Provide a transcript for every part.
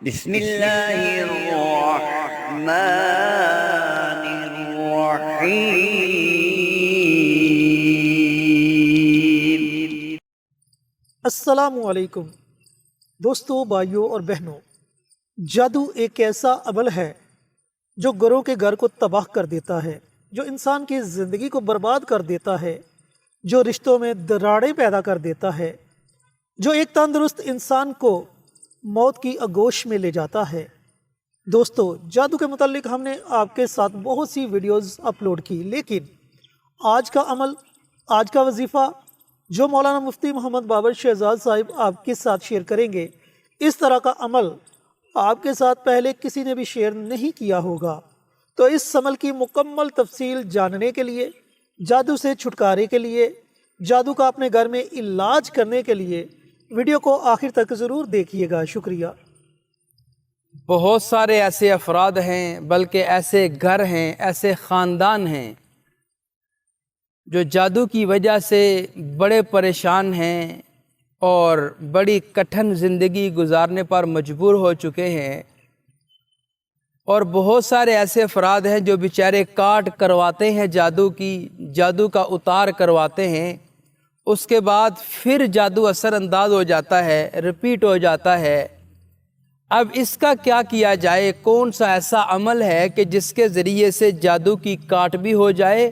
بسم اللہ الرحمن الرحیم۔ السلام علیکم دوستوں، بھائیوں اور بہنوں۔ جادو ایک ایسا عمل ہے جو گھروں کے گھر کو تباہ کر دیتا ہے، جو انسان کی زندگی کو برباد کر دیتا ہے، جو رشتوں میں دراڑیں پیدا کر دیتا ہے، جو ایک تندرست انسان کو موت کی آغوش میں لے جاتا ہے۔ دوستو، جادو کے متعلق ہم نے آپ کے ساتھ بہت سی ویڈیوز اپلوڈ کی، لیکن آج کا عمل، آج کا وظیفہ جو مولانا مفتی محمد بابر شہزاد صاحب آپ کے ساتھ شیئر کریں گے، اس طرح کا عمل آپ کے ساتھ پہلے کسی نے بھی شیئر نہیں کیا ہوگا۔ تو اس عمل کی مکمل تفصیل جاننے کے لیے، جادو سے چھٹکارے کے لیے، جادو کا اپنے گھر میں علاج کرنے کے لیے ویڈیو کو آخر تک ضرور دیکھیے گا۔ شکریہ۔ بہت سارے ایسے افراد ہیں، بلکہ ایسے گھر ہیں، ایسے خاندان ہیں جو جادو کی وجہ سے بڑے پریشان ہیں اور بڑی کٹھن زندگی گزارنے پر مجبور ہو چکے ہیں، اور بہت سارے ایسے افراد ہیں جو بیچارے کاٹ کرواتے ہیں جادو کا اتار کرواتے ہیں، اس کے بعد پھر جادو اثر انداز ہو جاتا ہے، ریپیٹ ہو جاتا ہے۔ اب اس کا کیا کیا جائے؟ کون سا ایسا عمل ہے کہ جس کے ذریعے سے جادو کی کاٹ بھی ہو جائے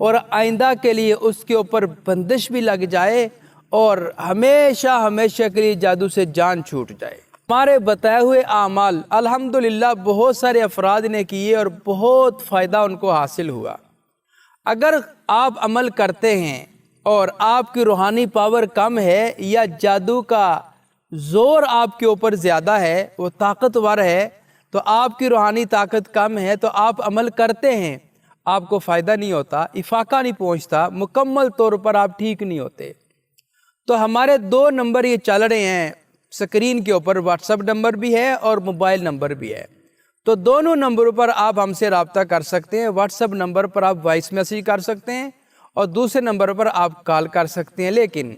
اور آئندہ کے لیے اس کے اوپر بندش بھی لگ جائے اور ہمیشہ کے لیے جادو سے جان چھوٹ جائے؟ ہمارے بتائے ہوئے اعمال الحمدللہ بہت سارے افراد نے کیے اور بہت فائدہ ان کو حاصل ہوا۔ اگر آپ عمل کرتے ہیں اور آپ کی روحانی پاور کم ہے یا جادو کا زور آپ کے اوپر زیادہ ہے، وہ طاقتور ہے، تو آپ کی روحانی طاقت کم ہے تو آپ عمل کرتے ہیں، آپ کو فائدہ نہیں ہوتا، افاقہ نہیں پہنچتا، مکمل طور پر آپ ٹھیک نہیں ہوتے۔ تو ہمارے 2 نمبر یہ چل رہے ہیں سکرین کے اوپر، واٹس ایپ نمبر بھی ہے اور موبائل نمبر بھی ہے، تو دونوں نمبروں پر آپ ہم سے رابطہ کر سکتے ہیں۔ واٹس ایپ نمبر پر آپ وائس میسیج کر سکتے ہیں اور دوسرے نمبر پر آپ کال کر سکتے ہیں، لیکن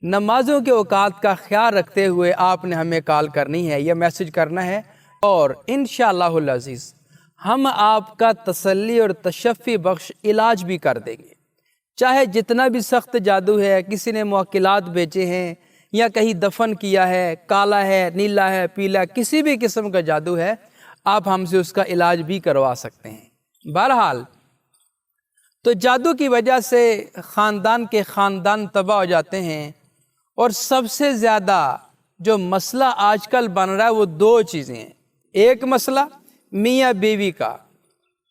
نمازوں کے اوقات کا خیال رکھتے ہوئے آپ نے ہمیں کال کرنی ہے یا میسیج کرنا ہے، اور انشاءاللہ العزیز ہم آپ کا تسلی اور تشفی بخش علاج بھی کر دیں گے۔ چاہے جتنا بھی سخت جادو ہے، کسی نے موکلات بیچے ہیں یا کہیں دفن کیا ہے، کالا ہے، نیلا ہے، پیلا، کسی بھی قسم کا جادو ہے، آپ ہم سے اس کا علاج بھی کروا سکتے ہیں۔ بہرحال تو جادو کی وجہ سے خاندان کے خاندان تباہ ہو جاتے ہیں، اور سب سے زیادہ جو مسئلہ آج کل بن رہا ہے وہ 2 چیزیں ہیں۔ ایک مسئلہ میاں بیوی کا،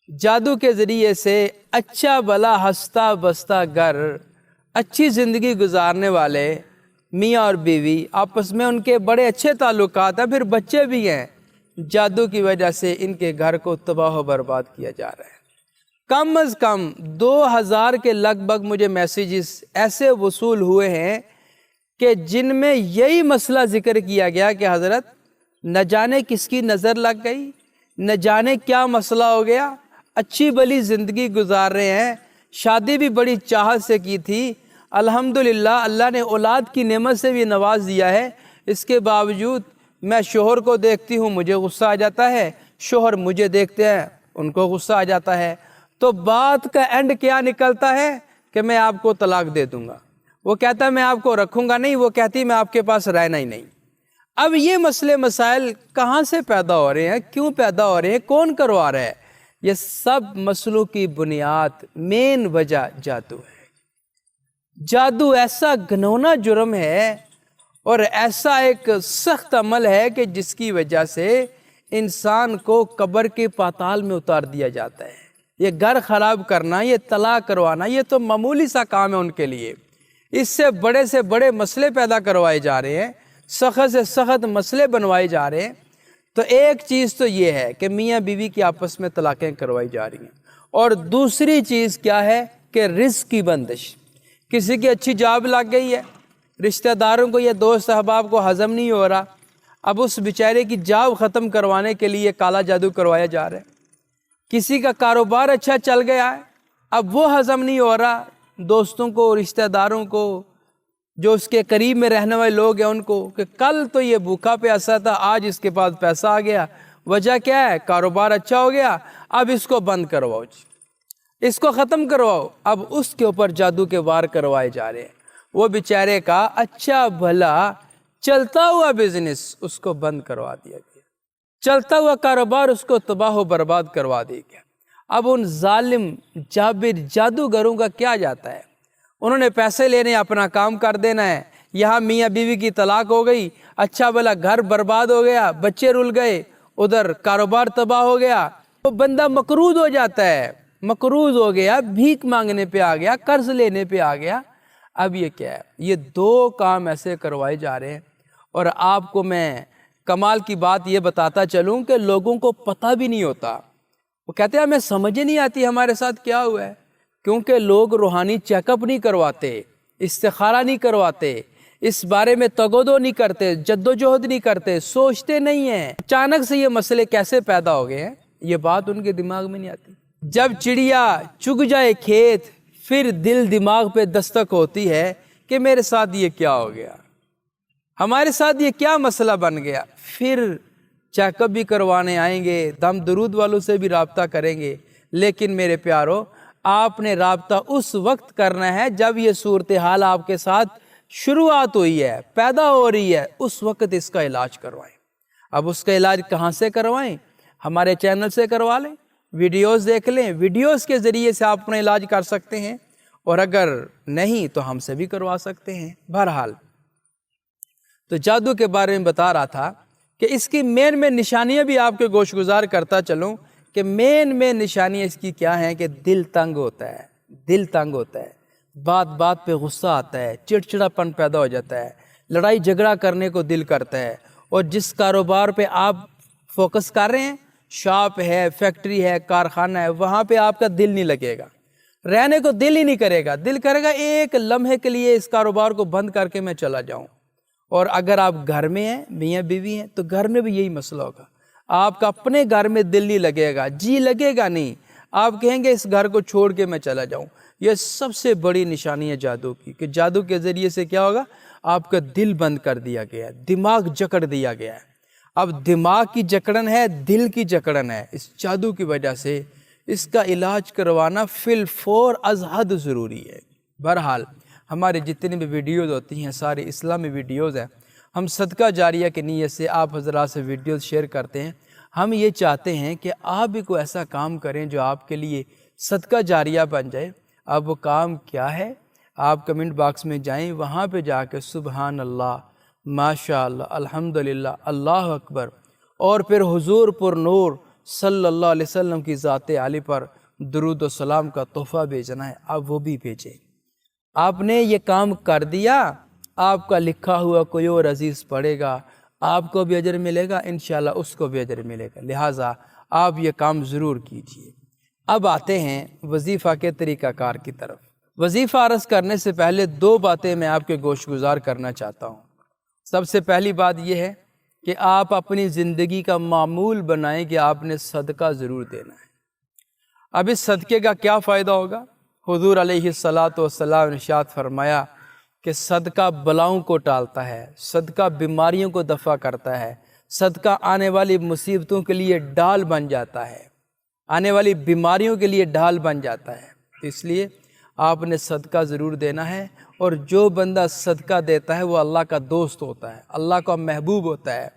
جادو کے ذریعے سے اچھا بھلا ہنستا بستا گھر، اچھی زندگی گزارنے والے میاں اور بیوی، آپس میں ان کے بڑے اچھے تعلقات ہیں، پھر بچے بھی ہیں، جادو کی وجہ سے ان کے گھر کو تباہ و برباد کیا جا رہا ہے۔ کم از کم 2000 کے لگ بھگ مجھے میسیجز ایسے وصول ہوئے ہیں کہ جن میں یہی مسئلہ ذکر کیا گیا کہ حضرت نہ جانے کس کی نظر لگ گئی، نہ جانے کیا مسئلہ ہو گیا، اچھی بلی زندگی گزار رہے ہیں، شادی بھی بڑی چاہت سے کی تھی، الحمدللہ اللہ نے اولاد کی نعمت سے بھی نواز دیا ہے، اس کے باوجود میں شوہر کو دیکھتی ہوں مجھے غصہ آ جاتا ہے، شوہر مجھے دیکھتے ہیں ان کو غصہ آ جاتا ہے، تو بات کا اینڈ کیا نکلتا ہے کہ میں آپ کو طلاق دے دوں گا، وہ کہتا ہے میں آپ کو رکھوں گا نہیں، وہ کہتی میں آپ کے پاس رہنا ہی نہیں۔ اب یہ مسئلے مسائل کہاں سے پیدا ہو رہے ہیں، کیوں پیدا ہو رہے ہیں، کون کروا رہا ہے؟ یہ سب مسئلوں کی بنیاد، مین وجہ جادو ہے۔ جادو ایسا گھنونا جرم ہے اور ایسا ایک سخت عمل ہے کہ جس کی وجہ سے انسان کو قبر کے پاتال میں اتار دیا جاتا ہے۔ یہ گھر خراب کرنا، یہ طلاق کروانا، یہ تو معمولی سا کام ہے ان کے لیے، اس سے بڑے مسئلے پیدا کروائے جا رہے ہیں، سخت سے سخت مسئلے بنوائے جا رہے ہیں۔ تو ایک چیز تو یہ ہے کہ میاں بیوی کی آپس میں طلاقیں کروائی جا رہی ہیں، اور دوسری چیز کیا ہے کہ رزق کی بندش، کسی کی اچھی جاب لگ گئی ہے، رشتہ داروں کو یا دوست احباب کو ہضم نہیں ہو رہا، اب اس بیچارے کی جاب ختم کروانے کے لیے کالا جادو کروایا جا رہا ہے۔ کسی کا کاروبار اچھا چل گیا ہے، اب وہ ہضم نہیں ہو رہا، دوستوں کو، رشتہ داروں کو، جو اس کے قریب میں رہنے والے لوگ ہیں ان کو کہ کل تو یہ بھوکا پیاسا تھا، آج اس کے پاس پیسہ آ گیا، وجہ کیا ہے؟ کاروبار اچھا ہو گیا، اب اس کو بند کرواؤ جی، اس کو ختم کرواؤ۔ اب اس کے اوپر جادو کے وار کروائے جا رہے ہیں۔ وہ بیچارے کا اچھا بھلا چلتا ہوا بزنس اس کو بند کروا دیا گیا، چلتا ہوا کاروبار اس کو تباہ و برباد کروا دیا گیا۔ اب ان ظالم جابر جادوگروں کا کیا جاتا ہے؟ انہوں نے پیسے لینے، اپنا کام کر دینا ہے۔ یہاں میاں بیوی کی طلاق ہو گئی، اچھا بھلا گھر برباد ہو گیا، بچے رل گئے، ادھر کاروبار تباہ ہو گیا، تو بندہ مقروض ہو جاتا ہے، مقروض ہو گیا، بھیک مانگنے پہ آ گیا، قرض لینے پہ آ گیا۔ اب یہ کیا ہے؟ یہ دو کام ایسے کروائے جا رہے ہیں۔ اور آپ کو میں کمال کی بات یہ بتاتا چلوں کہ لوگوں کو پتہ بھی نہیں ہوتا، وہ کہتے ہیں ہمیں سمجھ نہیں آتی ہمارے ساتھ کیا ہوا ہے، کیونکہ لوگ روحانی چیک اپ نہیں کرواتے، استخارہ نہیں کرواتے، اس بارے میں تگودو نہیں کرتے، جدوجہد نہیں کرتے، سوچتے نہیں ہیں اچانک سے یہ مسئلے کیسے پیدا ہو گئے ہیں، یہ بات ان کے دماغ میں نہیں آتی۔ جب چڑیا چگ جائے کھیت، پھر دل دماغ پہ دستک ہوتی ہے کہ میرے ساتھ یہ کیا ہو گیا، ہمارے ساتھ یہ کیا مسئلہ بن گیا۔ پھر چیک اپ بھی کروانے آئیں گے، دم درود والوں سے بھی رابطہ کریں گے۔ لیکن میرے پیارو، آپ نے رابطہ اس وقت کرنا ہے جب یہ صورتحال آپ کے ساتھ شروعات ہوئی ہے، پیدا ہو رہی ہے، اس وقت اس کا علاج کروائیں۔ اب اس کا علاج کہاں سے کروائیں؟ ہمارے چینل سے کروا لیں، ویڈیوز دیکھ لیں، ویڈیوز کے ذریعے سے آپ اپنا علاج کر سکتے ہیں، اور اگر نہیں تو ہم سے بھی کروا سکتے ہیں۔ بہرحال تو جادو کے بارے میں بتا رہا تھا کہ اس کی مین نشانیاں بھی آپ کے گوش گزار کرتا چلوں کہ مین نشانیاں اس کی کیا ہیں کہ دل تنگ ہوتا ہے، دل تنگ ہوتا ہے، بات بات پہ غصہ آتا ہے، چڑچڑاپن پیدا ہو جاتا ہے، لڑائی جھگڑا کرنے کو دل کرتا ہے، اور جس کاروبار پہ آپ فوکس کر رہے ہیں، شاپ ہے، فیکٹری ہے، کارخانہ ہے، وہاں پہ آپ کا دل نہیں لگے گا، رہنے کو دل ہی نہیں کرے گا، دل کرے گا ایک لمحے کے لیے اس کاروبار کو بند کر کے میں چلا جاؤں۔ اور اگر آپ گھر میں ہیں، میاں بیوی ہیں، تو گھر میں بھی یہی مسئلہ ہوگا، آپ کا اپنے گھر میں دل نہیں لگے گا، جی لگے گا نہیں، آپ کہیں گے اس گھر کو چھوڑ کے میں چلا جاؤں۔ یہ سب سے بڑی نشانی ہے جادو کی، کہ جادو کے ذریعے سے کیا ہوگا؟ آپ کا دل بند کر دیا گیا ہے، دماغ جکڑ دیا گیا ہے۔ اب دماغ کی جکڑن ہے، دل کی جکڑن ہے، اس جادو کی وجہ سے اس کا علاج کروانا فی الفور از حد ضروری ہے۔ بہرحال ہمارے جتنی بھی ویڈیوز ہوتی ہیں ساری اسلامی ویڈیوز ہیں، ہم صدقہ جاریہ کی نیت سے آپ حضرات سے ویڈیوز شیئر کرتے ہیں۔ ہم یہ چاہتے ہیں کہ آپ بھی کوئی ایسا کام کریں جو آپ کے لیے صدقہ جاریہ بن جائے۔ اب وہ کام کیا ہے؟ آپ کمنٹ باکس میں جائیں، وہاں پہ جا کے سبحان اللہ، ماشاءاللہ، الحمدللہ، اللہ اکبر، اور پھر حضور پر نور صلی اللہ علیہ وسلم کی ذات عالی پر درود و سلام کا تحفہ بھیجنا ہے۔ آپ وہ بھی بھیجیں۔ آپ نے یہ کام کر دیا، آپ کا لکھا ہوا کوئی اور عزیز پڑھے گا، آپ کو بھی اجر ملے گا، انشاءاللہ اس کو بھی اجر ملے گا۔ لہٰذا آپ یہ کام ضرور کیجئے۔ اب آتے ہیں وظیفہ کے طریقہ کار کی طرف۔ وظیفہ عرض کرنے سے پہلے دو باتیں میں آپ کے گوش گزار کرنا چاہتا ہوں۔ سب سے پہلی بات یہ ہے کہ آپ اپنی زندگی کا معمول بنائیں کہ آپ نے صدقہ ضرور دینا ہے۔ اب اس صدقے کا کیا فائدہ ہوگا؟ حضور علیہ الصلاۃ نے ارشاد فرمایا کہ صدقہ بلاؤں کو ٹالتا ہے، صدقہ بیماریوں کو دفع کرتا ہے، صدقہ آنے والی مصیبتوں کے لیے ڈال بن جاتا ہے، آنے والی بیماریوں کے لیے ڈھال بن جاتا ہے۔ اس لیے آپ نے صدقہ ضرور دینا ہے، اور جو بندہ صدقہ دیتا ہے وہ اللہ کا دوست ہوتا ہے، اللہ کا محبوب ہوتا ہے۔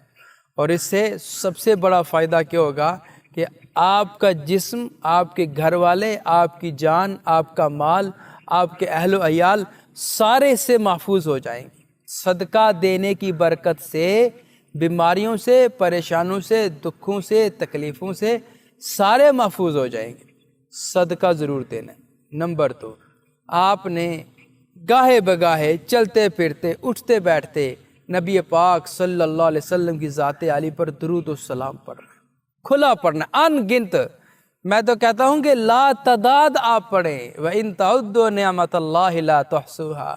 اور اس سے سب سے بڑا فائدہ کیا ہوگا کہ آپ کا جسم، آپ کے گھر والے، آپ کی جان، آپ کا مال، آپ کے اہل و عیال سارے اس سے محفوظ ہو جائیں گے۔ صدقہ دینے کی برکت سے بیماریوں سے، پریشانوں سے، دکھوں سے، تکلیفوں سے سارے محفوظ ہو جائیں گے۔ صدقہ ضرور دینا۔ نمبر 2، آپ نے گاہے بگاہے چلتے پھرتے اٹھتے بیٹھتے نبی پاک صلی اللہ علیہ وسلم کی ذات عالی پر درود و سلام پڑھنا، کھلا پڑھنا، ان گنت، میں تو کہتا ہوں کہ لا تعداد آپ پڑھیں۔ وَإِن تَعُدُّوا نِعْمَةَ اللَّهِ لَا تُحْصُوهَا۔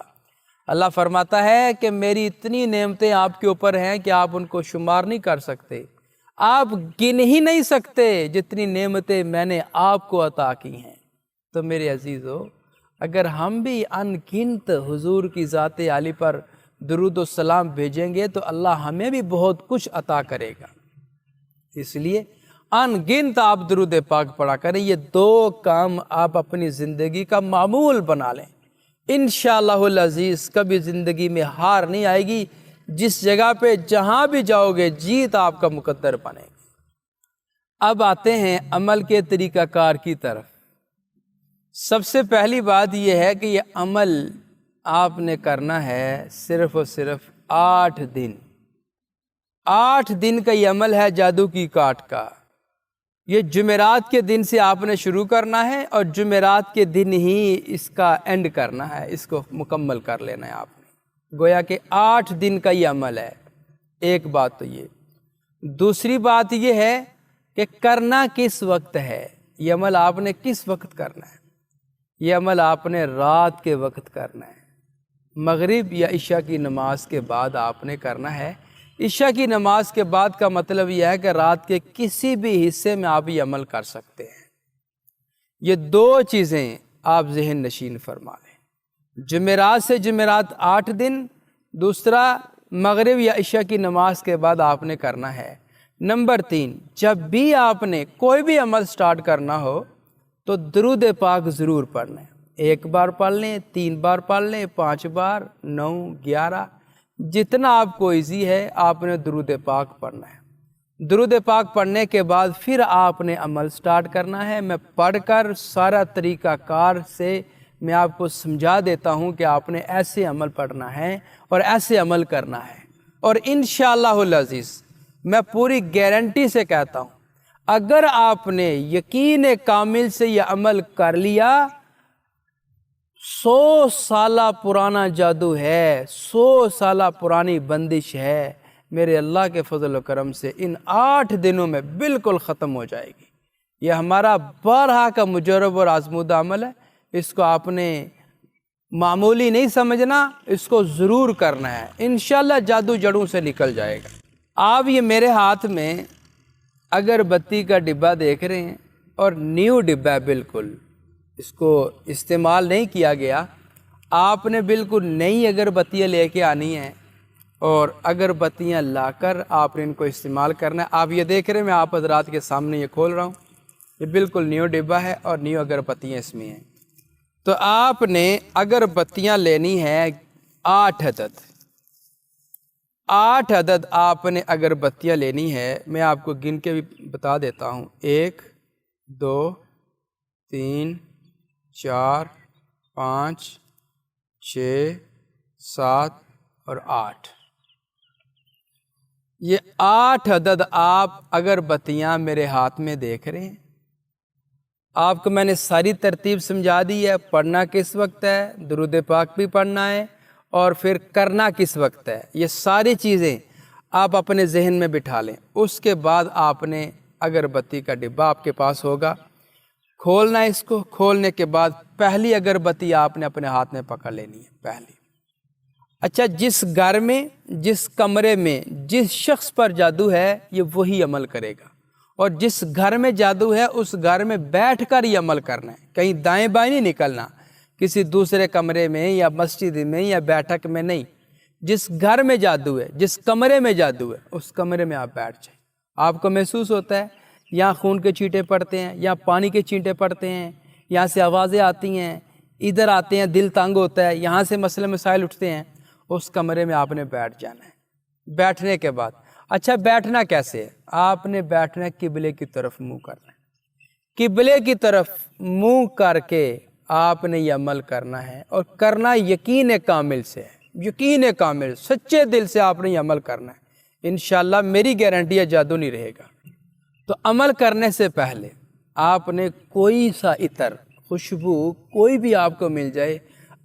اللہ فرماتا ہے کہ میری اتنی نعمتیں آپ کے اوپر ہیں کہ آپ ان کو شمار نہیں کر سکتے، آپ گن ہی نہیں سکتے جتنی نعمتیں میں نے آپ کو عطا کی ہیں۔ تو میرے عزیزو، اگر ہم بھی ان گنت حضور کی ذات عالی پر درود و سلام بھیجیں گے تو اللہ ہمیں بھی بہت کچھ عطا کرے گا۔ اس لیے ان گنت آپ درود پاک پڑھا کریں۔ یہ 2 کام آپ اپنی زندگی کا معمول بنا لیں، انشاءاللہ العزیز کبھی زندگی میں ہار نہیں آئے گی۔ جس جگہ پہ جہاں بھی جاؤ گے جیت آپ کا مقدر بنے گی۔ اب آتے ہیں عمل کے طریقہ کار کی طرف۔ سب سے پہلی بات یہ ہے کہ یہ عمل آپ نے کرنا ہے صرف اور صرف 8 دن۔ 8 دن کا یہ عمل ہے جادو کی کاٹ کا۔ یہ جمعرات کے دن سے آپ نے شروع کرنا ہے اور جمعرات کے دن ہی اس کا اینڈ کرنا ہے، اس کو مکمل کر لینا ہے آپ نے۔ گویا کہ 8 دن کا یہ عمل ہے۔ ایک بات تو یہ۔ دوسری بات یہ ہے کہ کرنا کس وقت ہے۔ یہ عمل آپ نے کس وقت کرنا ہے؟ یہ عمل آپ نے رات کے وقت کرنا ہے۔ مغرب یا عشاء کی نماز کے بعد آپ نے کرنا ہے۔ عشاء کی نماز کے بعد کا مطلب یہ ہے کہ رات کے کسی بھی حصے میں آپ یہ عمل کر سکتے ہیں۔ یہ 2 چیزیں آپ ذہن نشین فرما لیں۔ جمعرات سے جمعرات 8 دن، دوسرا مغرب یا عشاء کی نماز کے بعد آپ نے کرنا ہے۔ نمبر 3، جب بھی آپ نے کوئی بھی عمل سٹارٹ کرنا ہو تو درود پاک ضرور پڑھنا ہے۔ 1 بار پڑھ لیں، 3 بار پڑھ لیں، 5 بار، 9، 11، جتنا آپ کو ایزی ہے آپ نے درود پاک پڑھنا ہے۔ درود پاک پڑھنے کے بعد پھر آپ نے عمل سٹارٹ کرنا ہے۔ میں پڑھ کر سارا طریقہ کار سے میں آپ کو سمجھا دیتا ہوں کہ آپ نے ایسے عمل پڑھنا ہے اور ایسے عمل کرنا ہے۔ اور انشاءاللہ العزیز میں پوری گارنٹی سے کہتا ہوں، اگر آپ نے یقین کامل سے یہ عمل کر لیا، 100 سالہ پرانا جادو ہے، 100 سالہ پرانی بندش ہے، میرے اللہ کے فضل و کرم سے ان 8 دنوں میں بالکل ختم ہو جائے گی۔ یہ ہمارا بارہا کا مجرب اور آزمودہ عمل ہے۔ اس کو آپ نے معمولی نہیں سمجھنا، اس کو ضرور کرنا ہے۔ انشاءاللہ جادو جڑوں سے نکل جائے گا۔ آپ یہ میرے ہاتھ میں اگربتی کا ڈبہ دیکھ رہے ہیں، اور نیو ڈبہ ہے بالکل، اس کو استعمال نہیں کیا گیا۔ آپ نے بالکل نئی اگربتیاں لے کے آنی ہیں اور اگربتیاں لا کر آپ نے ان کو استعمال کرنا ہے۔ آپ یہ دیکھ رہے ہیں، میں آپ حضرات کے سامنے یہ کھول رہا ہوں، یہ بالکل نیو ڈبہ ہے اور نیو اگربتیاں اس میں ہیں۔ تو آپ نے اگربتیاں لینی ہے 8 عدد۔ 8 عدد آپ نے اگربتیاں لینی ہے۔ میں آپ کو گن کے بھی بتا دیتا ہوں۔ 1، 2، 3، 4، 5، 6، 7 اور 8۔ یہ 8 عدد آپ اگربتیاں میرے ہاتھ میں دیکھ رہے ہیں۔ آپ کو میں نے ساری ترتیب سمجھا دی ہے۔ پڑھنا کس وقت ہے، درود پاک بھی پڑھنا ہے، اور پھر کرنا کس وقت ہے۔ یہ ساری چیزیں آپ اپنے ذہن میں بٹھا لیں۔ اس کے بعد آپ نے اگربتی کا ڈبہ آپ کے پاس ہوگا، کھولنا ہے اس کو۔ کھولنے کے بعد پہلی اگربتی آپ نے اپنے ہاتھ میں پکڑ لینی ہے، پہلی۔ اچھا، جس گھر میں، جس کمرے میں جس شخص پر جادو ہے یہ وہی عمل کرے گا، اور جس گھر میں جادو ہے اس گھر میں بیٹھ کر یہ عمل کرنا ہے۔ کہیں دائیں بائیں نہیں نکلنا، کسی دوسرے کمرے میں یا مسجد میں یا بیٹھک میں نہیں۔ جس گھر میں جادو ہے، جس کمرے میں جادو ہے، اس کمرے میں آپ بیٹھ جائیں۔ آپ کو محسوس ہوتا ہے یہاں خون کے چینٹے پڑتے ہیں، یا پانی کے چینٹے پڑتے ہیں، یہاں سے آوازیں آتی ہیں، ادھر آتے ہیں، دل تنگ ہوتا ہے، یہاں سے مسئلے مسائل اٹھتے ہیں۔ اس کمرے میں آپ نے بیٹھ جانا ہے۔ بیٹھنے کے بعد، اچھا بیٹھنا کیسے ہے؟ آپ نے بیٹھنا ہے قبلے کی طرف منہ کرنا ہے۔ قبلے کی طرف منہ کر کے آپ نے یہ عمل کرنا ہے، اور کرنا یقین کامل سے ہے، یقین کامل، سچے دل سے آپ نے یہ عمل کرنا ہے۔ انشاءاللہ میری گارنٹی ہے جادو نہیں رہے گا۔ تو عمل کرنے سے پہلے آپ نے کوئی سا عطر، خوشبو کوئی بھی آپ کو مل جائے،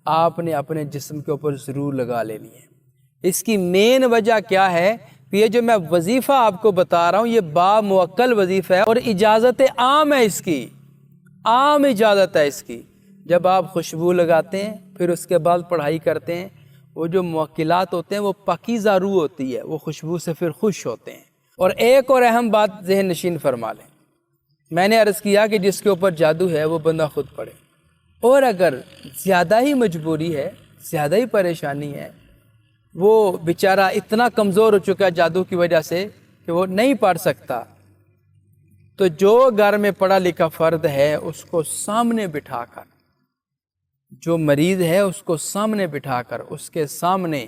آپ نے اپنے جسم کے اوپر ضرور لگا لینی ہے۔ اس کی مین وجہ کیا ہے؟ یہ جو میں وظیفہ آپ کو بتا رہا ہوں یہ باموکل وظیفہ ہے، اور اجازت عام ہے اس کی، عام اجازت ہے اس کی۔ جب آپ خوشبو لگاتے ہیں پھر اس کے بعد پڑھائی کرتے ہیں، وہ جو موکلات ہوتے ہیں وہ پاکیزہ روح ہوتی ہے، وہ خوشبو سے پھر خوش ہوتے ہیں۔ اور ایک اور اہم بات ذہن نشین فرما لیں، میں نے عرض کیا کہ جس کے اوپر جادو ہے وہ بندہ خود پڑھے۔ اور اگر زیادہ ہی مجبوری ہے، زیادہ ہی پریشانی ہے، وہ بیچارہ اتنا کمزور ہو چکا ہے جادو کی وجہ سے کہ وہ نہیں پڑھ سکتا، تو جو گھر میں پڑھا لکھا فرد ہے اس کو سامنے بٹھا کر، جو مریض ہے اس کو سامنے بٹھا کر اس کے سامنے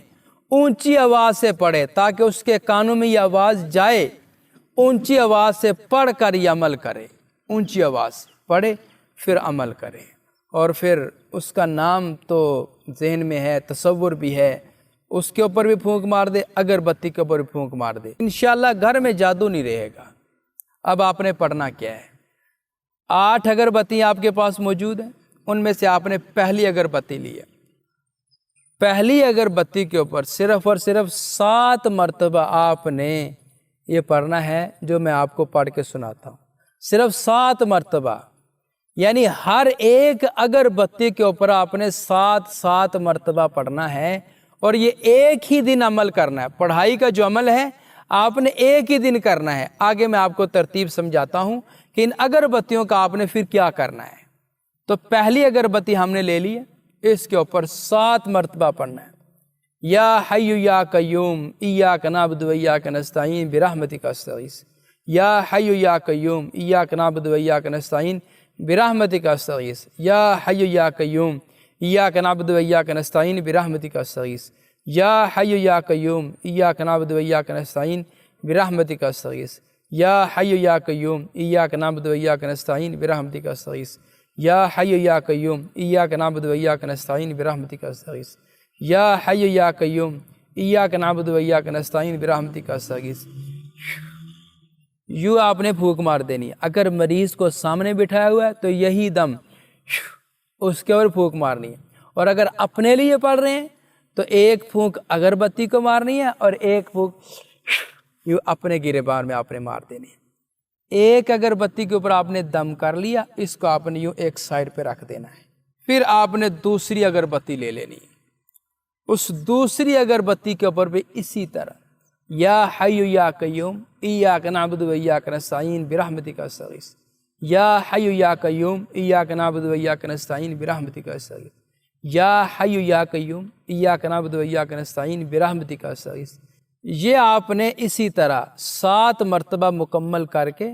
اونچی آواز سے پڑھے، تاکہ اس کے کانوں میں یہ آواز جائے، اونچی آواز سے پڑھ کر یہ عمل کرے، اونچی آواز سے پڑھے پھر عمل کرے، اور پھر اس کا نام تو ذہن میں ہے، تصور بھی ہے، اس کے اوپر بھی پھونک مار دے، اگربتی کے اوپر بھی پھونک مار دے، انشاءاللہ گھر میں جادو نہیں رہے گا۔ اب آپ نے پڑھنا کیا ہے؟ 8 اگربتیاں آپ کے پاس موجود ہیں، ان میں سے آپ نے پہلی اگربتی لی ہے، پہلی اگربتی کے اوپر صرف اور صرف 7 مرتبہ آپ نے یہ پڑھنا ہے جو میں آپ کو پڑھ کے سناتا ہوں، صرف 7 مرتبہ، یعنی ہر ایک اگربتی کے اوپر آپ نے 7 مرتبہ پڑھنا ہے، اور یہ ایک ہی دن عمل کرنا ہے۔ پڑھائی کا جو عمل ہے آپ نے ایک ہی دن کرنا ہے۔ آگے میں آپ کو ترتیب سمجھاتا ہوں کہ ان اگربتیوں کا آپ نے پھر کیا کرنا ہے۔ تو پہلی اگربتی ہم نے لے لی ہے، اس کے اوپر 7 مرتبہ پڑھنا ہے، یا حی یا قیوم ایاک نعبد و ایاک نستعین برحمتک استغیث، یا حی یا قیوم ایاک نعبد و ایاک نستعین برحمتک استغیث، یا حی یا قیوم ایاک نعبد و ایاک نستعین برحمتک استغیث، یا حی یا قیوم ایاک نعبد و ایاک نستعین برحمتک استغیث، یا حی یا قیوم ایاک نعبد و ایاک نستعین برحمتک استغیث، یا حی یا قیوم ایاک نعبد و ایاک نستعین برحمتک استغیث، یا حی یا قیوم ایاک نعبد و ایاک نستعین برحمتک استغیث۔ یوں آپ نے پھونک مار دینی ہے۔ اگر مریض کو سامنے بٹھایا ہوا ہے تو یہی دم اس کے اوپر پھونک مارنی ہے، اور اگر اپنے لیے پڑھ رہے ہیں تو ایک پھونک اگربتی کو مارنی ہے اور ایک پھونک یوں اپنے گریبان میں آپ نے مار دینی ہے۔ ایک اگربتی کے اوپر آپ نے دم کر لیا، اس کو آپ نے یوں ایک سائڈ پہ رکھ دینا ہے، پھر آپ نے دوسری اگربتی لے لینی ہے، اس دوسری اگربتی کے اوپر بھی اسی طرح یا حی یا قیوم ایاک نعبد و ایاک نستعین برحمتک استغیث، یا حی یا قیوم ایاک نعبد و ایاک نستعین برحمتک استغیث، یا حی یا قیوم ایاک نعبد و ایاک نستعین برحمتک استغیث۔ یہ آپ نے اسی طرح 7 مرتبہ مکمل کر کے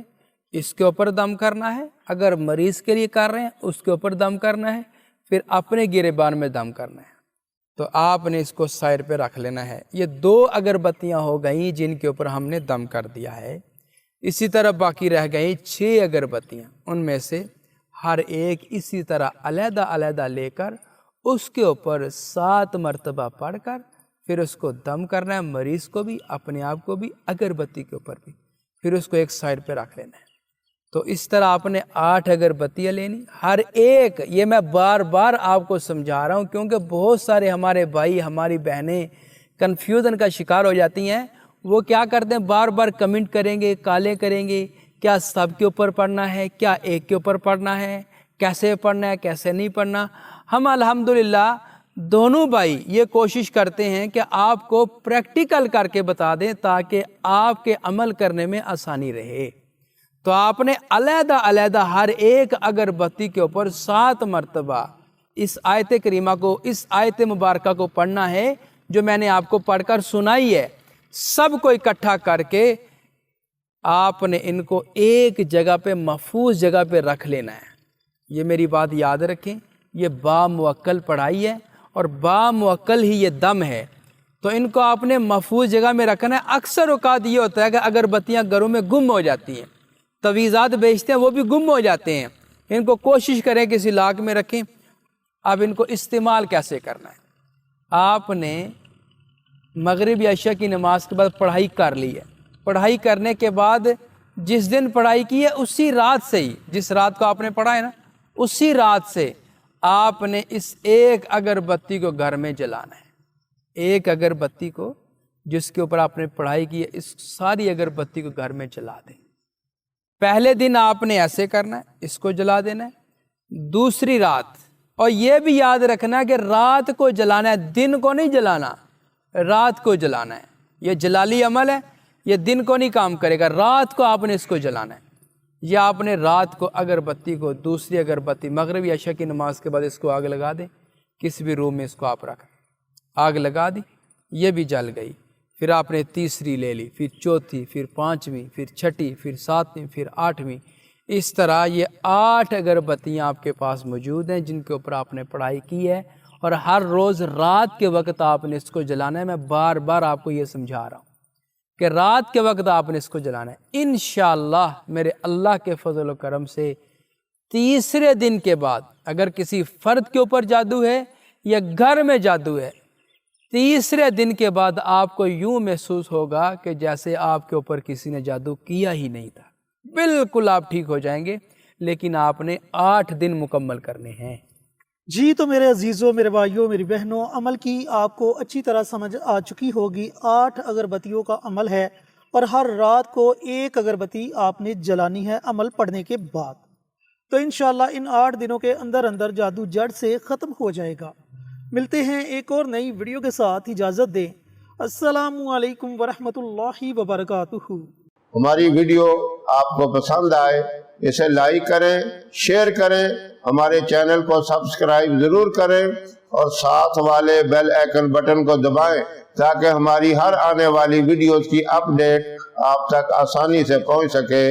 اس کے اوپر دم کرنا ہے، اگر مریض کے لیے کر رہے ہیں اس کے اوپر دم کرنا ہے، پھر اپنے گریبان میں دم کرنا ہے۔ تو آپ نے اس کو سائڈ پہ رکھ لینا ہے۔ یہ 2 اگربتیاں ہو گئیں جن کے اوپر ہم نے دم کر دیا ہے۔ اسی طرح باقی رہ گئیں 6 اگربتیاں، ان میں سے ہر ایک اسی طرح علیحدہ علیحدہ لے کر اس کے اوپر 7 مرتبہ پڑھ کر پھر اس کو دم کرنا ہے، مریض کو بھی اپنے آپ کو بھی اگربتی کے اوپر بھی، پھر اس کو ایک سائڈ پہ رکھ لینا ہے۔ تو اس طرح آپ نے 8 اگربتیاں لینی، ہر ایک، یہ میں بار بار آپ کو سمجھا رہا ہوں کیونکہ بہت سارے ہمارے بھائی ہماری بہنیں کنفیوژن کا شکار ہو جاتی ہیں۔ وہ کیا کرتے ہیں، بار بار کمنٹ کریں گے، کالیں کریں گے، کیا سب کے اوپر پڑھنا ہے، کیا ایک کے اوپر پڑھنا ہے، کیسے پڑھنا ہے، کیسے نہیں پڑھنا۔ ہم الحمدللہ دونوں بھائی یہ کوشش کرتے ہیں کہ آپ کو پریکٹیکل کر کے بتا دیں تاکہ آپ کے عمل کرنے میں آسانی رہے۔ تو آپ نے علیحدہ علیحدہ ہر ایک اگربتی کے اوپر 7 مرتبہ اس آیت کریمہ کو، اس آیت مبارکہ کو پڑھنا ہے جو میں نے آپ کو پڑھ کر سنائی ہے۔ سب کو اکٹھا کر کے آپ نے ان کو ایک جگہ پہ، محفوظ جگہ پہ رکھ لینا ہے۔ یہ میری بات یاد رکھیں، یہ باموکل پڑھائی ہے اور باموکل ہی یہ دم ہے، تو ان کو آپ نے محفوظ جگہ میں رکھنا ہے۔ اکثر اوقات یہ ہوتا ہے کہ اگربتیاں گھروں میں گم ہو جاتی ہیں، تویزات بیچتے ہیں وہ بھی گم ہو جاتے ہیں، ان کو کوشش کریں کسی لاک میں رکھیں۔ اب ان کو استعمال کیسے کرنا ہے، آپ نے مغرب یا عشاء کی نماز کے بعد پڑھائی کر لی ہے، پڑھائی کرنے کے بعد جس دن پڑھائی کی ہے اسی رات سے ہی، جس رات کو آپ نے پڑھا ہے نا، اسی رات سے آپ نے اس ایک اگربتی کو گھر میں جلانا ہے۔ ایک اگربتی کو جس کے اوپر آپ نے پڑھائی کی ہے، اس ساری اگربتی کو گھر میں جلا دیں۔ پہلے دن آپ نے ایسے کرنا ہے، اس کو جلا دینا ہے۔ دوسری رات، اور یہ بھی یاد رکھنا ہے کہ رات کو جلانا ہے، دن کو نہیں جلانا، رات کو جلانا ہے۔ یہ جلالی عمل ہے، یہ دن کو نہیں کام کرے گا، رات کو آپ نے اس کو جلانا ہے۔ یا آپ نے رات کو اگربتی کو دوسری اگربتی مغربی عشاء کی نماز کے بعد اس کو آگ لگا دیں، کسی بھی روم میں اس کو آپ رکھ دیں، آگ لگا دی، یہ بھی جل گئی، پھر آپ نے تیسری لے لی، پھر چوتھی، پھر پانچویں، پھر چھٹی، پھر ساتویں، پھر آٹھویں، اس طرح یہ 8 اگربتیاں آپ کے پاس موجود ہیں جن کے اوپر آپ نے پڑھائی کی ہے، اور ہر روز رات کے وقت آپ نے اس کو جلانا ہے۔ میں بار بار آپ کو یہ سمجھا رہا ہوں کہ رات کے وقت آپ نے اس کو جلانا ہے۔ انشاءاللہ میرے اللہ کے فضل و کرم سے تیسرے دن کے بعد اگر کسی فرد کے اوپر جادو ہے یا گھر میں جادو ہے، تیسرے دن کے بعد آپ کو یوں محسوس ہوگا کہ جیسے آپ کے اوپر کسی نے جادو کیا ہی نہیں تھا، بالکل آپ ٹھیک ہو جائیں گے، لیکن آپ نے 8 دن مکمل کرنے ہیں۔ جی تو میرے عزیزوں، میرے بھائیوں، میری بہنوں، عمل کی آپ کو اچھی طرح سمجھ آ چکی ہوگی۔ 8 اگربتیوں کا عمل ہے اور ہر رات کو 1 اگربتی آپ نے جلانی ہے عمل پڑھنے کے بعد۔ تو انشاءاللہ ان 8 دنوں کے اندر اندر جادو جڑ سے ختم ہو جائے گا۔ ملتے ہیں ایک اور نئی ویڈیو کے ساتھ، اجازت دیں۔ السلام علیکم ورحمۃ اللہ وبرکاتہ۔ ہماری ویڈیو آپ کو پسند آئے اسے لائک کریں، شیئر کریں، ہمارے چینل کو سبسکرائب ضرور کریں اور ساتھ والے بیل آئیکن بٹن کو دبائیں تاکہ ہماری ہر آنے والی ویڈیوز کی اپڈیٹ آپ تک آسانی سے پہنچ سکے۔